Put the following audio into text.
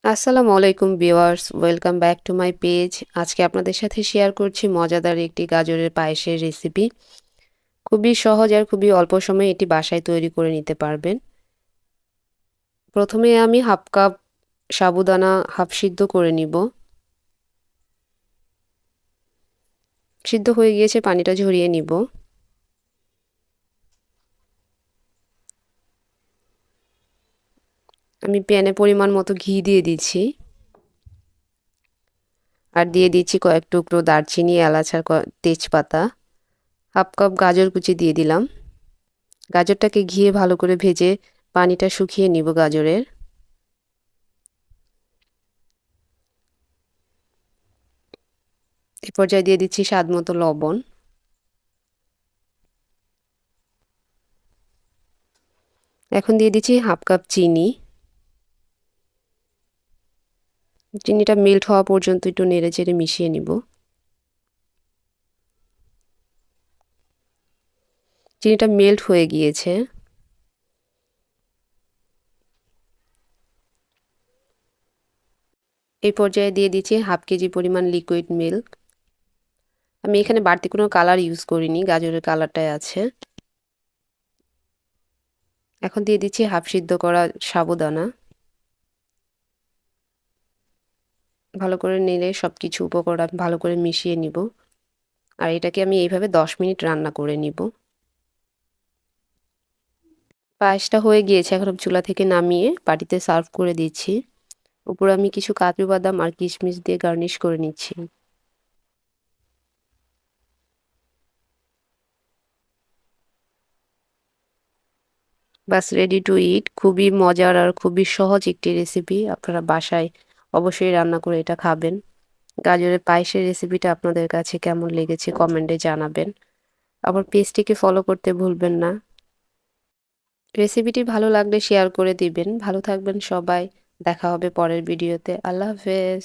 আসসালামু আলাইকুম viewers, welcome back to my page. আজকে আপনাদের সাথে শেয়ার করছি মজাদার একটি গাজরের পায়েসের রেসিপি। খুবই সহজ আর খুবই অল্প সময়ে এটি বাসায় তৈরি করে নিতে পারবেন। প্রথমে আমি হাফ কাপ সাবুদানা হাফ সিদ্ধ করে নিব। সিদ্ধ হয়ে গিয়েছে, পানিটা ঝরিয়ে নিব। আমি প্যানে পরিমাণ মতো ঘি দিয়ে দিচ্ছি, আর দিয়ে দিচ্ছি কয়েক টুকরো দারচিনি, এলাচ আর তেজপাতা। হাফ কাপ গাজর কুচি দিয়ে দিলাম। গাজরটাকে ঘিয়ে ভালো করে ভেজে পানিটা শুকিয়ে নিব গাজরের। এ পর্যায়ে দিয়ে দিচ্ছি স্বাদ মতো লবণ। এখন দিয়ে দিচ্ছি হাফ কাপ চিনি। চিনিটা মেল্ট হওয়া পর্যন্ত একটু নেড়ে চেড়ে মিশিয়ে নিব। চিনিটা মেল্ট হয়ে গিয়েছে। এই পর্যায়ে দিয়ে দিচ্ছি হাফ কেজি পরিমাণ লিকুইড মিল্ক। আমি এখানে বাড়তি কোনো কালার ইউজ করিনি, গাজরের কালারটাই আছে। এখন দিয়ে দিচ্ছি হাফ সিদ্ধ করা সাবুদানা। ভালো করে নেড়ে সব কিছু উপকরণ ভালো করে মিশিয়ে নিব। আর এটাকে আমি এইভাবে 10 মিনিট রান্না করে নিব। পায়েসটা হয়ে গিয়েছে, এখন আমি চুলা থেকে নামিয়ে বাটিতে সার্ভ করে দিচ্ছি। উপরে আমি কিছু কাজু বাদাম আর কিশমিশ দিয়ে গার্নিশ করে নিচ্ছি। বাস রেডি টু ইট। খুবই মজার আর খুবই সহজ একটি রেসিপি। আপনারা বাসায় অবশ্যই রান্না করে এটা খাবেন। গাজরের পায়েসের রেসিপিটা আপনাদের কাছে কেমন লেগেছে কমেন্টে জানাবেন। আবার পেজটিকে ফলো করতে ভুলবেন না। রেসিপিটি ভালো লাগলে শেয়ার করে দিবেন। ভালো থাকবেন সবাই। দেখা হবে পরের ভিডিওতে। আল্লাহ হাফেজ।